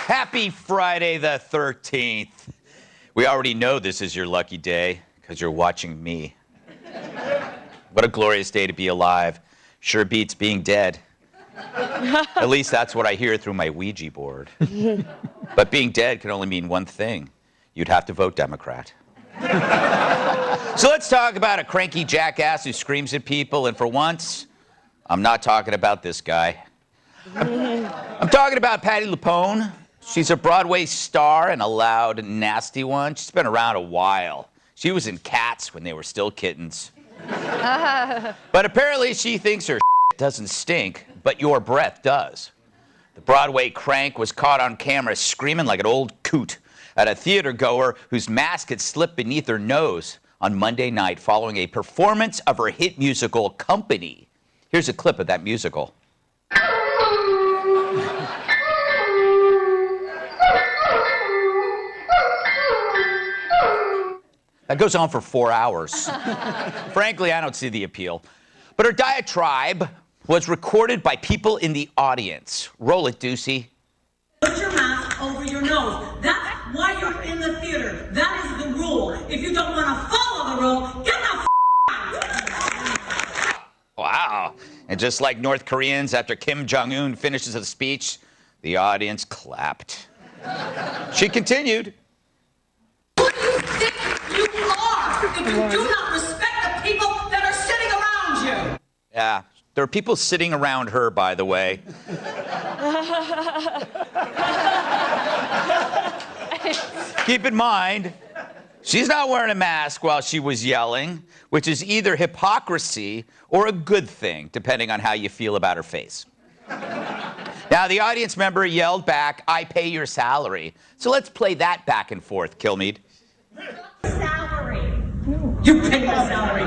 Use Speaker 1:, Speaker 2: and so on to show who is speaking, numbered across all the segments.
Speaker 1: Happy Friday the 13th. We already know this is your lucky day because you're watching me. What a glorious day to be alive. Sure beats being dead. At least that's what I hear through my Ouija board. But being dead can only mean one thing. You'd have to vote Democrat. So let's talk about a cranky jackass who screams at people, and for once, I'm not talking about this guy. I'm talking about Patti LuPone. She's a Broadway star and a loud and nasty one. She's been around a while. She was in Cats when they were still kittens. But apparently she thinks her doesn't stink, but your breath does. The Broadway crank was caught on camera screaming like an old coot at a theater goer whose mask had slipped beneath her nose on Monday night following a performance of her hit musical Company. Here's a clip of that musical. That goes on for 4 hours. Frankly, I don't see the appeal. But her diatribe was recorded by people in the audience. Roll it, Deucey.
Speaker 2: Put your mask over your nose. That's why you're in the theater. That is the rule. If you don't want to follow the rule, get the out.
Speaker 1: Wow. And just like North Koreans after Kim Jong-un finishes a speech, the audience clapped. She continued.
Speaker 2: Who do you think you are if you do not respect the people that are sitting around you?
Speaker 1: Yeah, there are people sitting around her, by the way. Keep in mind, she's not wearing a mask while she was yelling, which is either hypocrisy or a good thing, depending on how you feel about her face. Now, the audience member yelled back, "I pay your salary." So let's play that back and forth, Kilmeade.
Speaker 2: Salary. You pay my salary.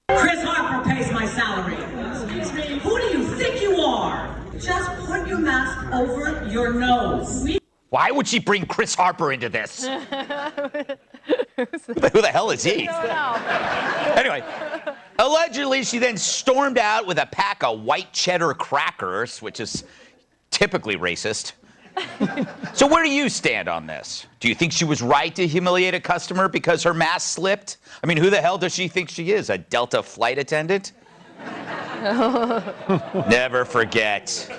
Speaker 2: Chris Harper pays my salary. Excuse me. Who do you think you are? Just put your mask over your nose.
Speaker 1: Why would she bring Chris Harper into this? Who the hell is he?
Speaker 3: I don't know.
Speaker 1: Anyway, allegedly, she then stormed out with a pack of white cheddar crackers, which is typically racist. So where do you stand on this? Do you think she was right to humiliate a customer because her mask slipped? I mean, who the hell does she think she is, a Delta flight attendant? Never forget.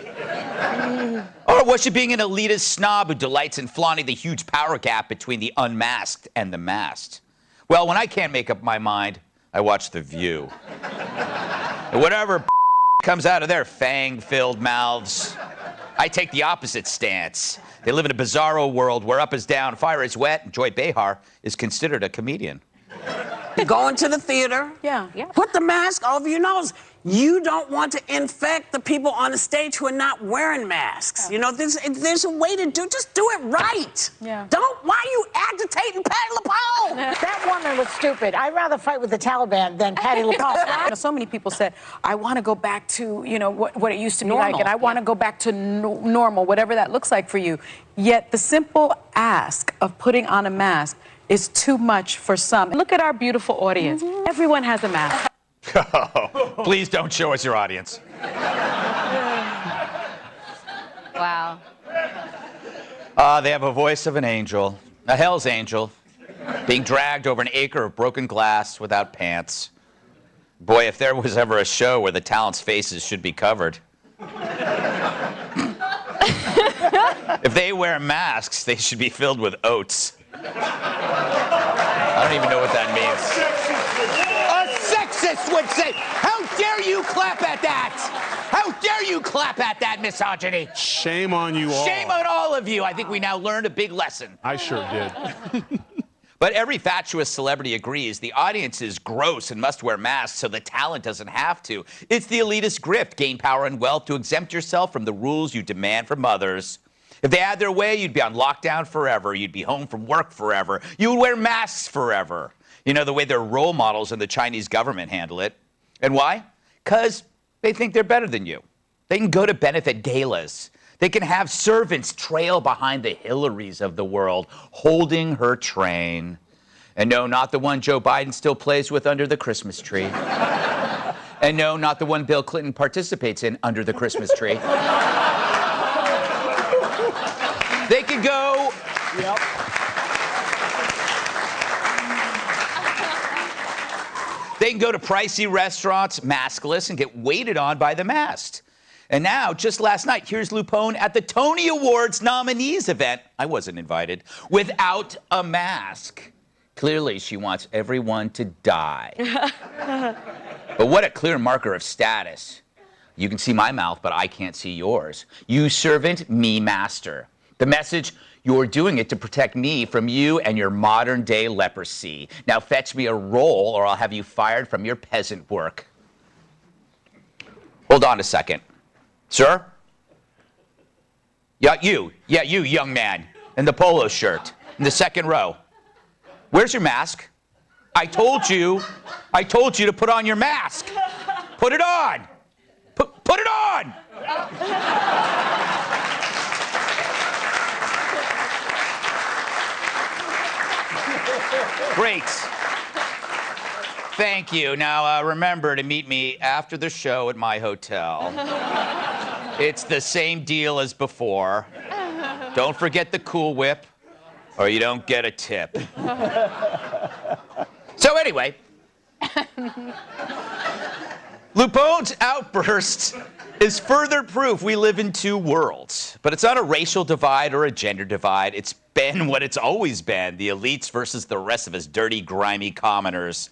Speaker 1: Or was she being an elitist snob who delights in flaunting the huge power gap between the unmasked and the masked? Well, when I can't make up my mind, I watch The View. And whatever comes out of their fang-filled mouths, I take the opposite stance. They live in a bizarro world where up is down, fire is wet, and Joy Behar is considered a comedian.
Speaker 4: Go into the theater.
Speaker 3: Yeah.
Speaker 4: Put the mask over your nose. You don't want to infect the people on the stage who are not wearing masks. You know, there's a way to just do it right.
Speaker 3: Yeah.
Speaker 4: Why are you agitating Patti LuPone?
Speaker 5: That woman was stupid. I'd rather fight with the Taliban than Patti LuPone.
Speaker 3: So many people said, I want to go back to, what it used to be
Speaker 4: Normal.
Speaker 3: like, and I want to go back to normal, whatever that looks like for you. Yet the simple ask of putting on a mask is too much for some. Look at our beautiful audience. Everyone has a mask.
Speaker 1: Oh, please don't show us your audience.
Speaker 6: Wow.
Speaker 1: They have a voice of an angel, a hell's angel, being dragged over an acre of broken glass without pants. Boy, if there was ever a show where the talent's faces should be covered. If they wear masks, they should be filled with oats. I don't even know what that means. A sexist would say, "How dare you clap at that? How dare you clap at that misogyny?"
Speaker 7: Shame on you all.
Speaker 1: Shame on all of you. I think we now learned a big lesson.
Speaker 7: I sure did.
Speaker 1: But every fatuous celebrity agrees the audience is gross and must wear masks so the talent doesn't have to. It's the elitist grift, gain power and wealth to exempt yourself from the rules you demand from others. If they had their way, you'd be on lockdown forever. You'd be home from work forever. You would wear masks forever. You know, the way their role models in the Chinese government handle it. And why? Because they think they're better than you. They can go to benefit galas. They can have servants trail behind the Hillarys of the world, holding her train. And no, not the one Joe Biden still plays with under the Christmas tree. And no, not the one Bill Clinton participates in under the Christmas tree. They can go.
Speaker 4: Yep.
Speaker 1: They can go to pricey restaurants, maskless, and get waited on by the masked. And now, just last night, here's Lupone at the Tony Awards nominees event. I wasn't invited. Without a mask. Clearly, she wants everyone to die. But what a clear marker of status. You can see my mouth, but I can't see yours. You servant, me master. The message, you're doing it to protect me from you and your modern-day leprosy. Now fetch me a roll, or I'll have you fired from your peasant work. Hold on a second. Sir? Yeah, you, young man, in the polo shirt, in the second row. Where's your mask? I told you to put on your mask. Put it on. Put it on. Great. Thank you. Now remember to meet me after the show at my hotel. It's the same deal as before. Don't forget the Cool Whip, or you don't get a tip. So anyway, Lupone's outburst is further proof we live in two worlds. But it's not a racial divide or a gender divide. It's been what it's always been, the elites versus the rest of us dirty, grimy commoners.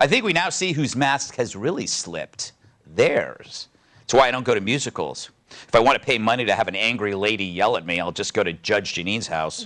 Speaker 1: I think we now see whose mask has really slipped. Theirs. That's why I don't go to musicals. If I want to pay money to have an angry lady yell at me, I'll just go to Judge Janine's house.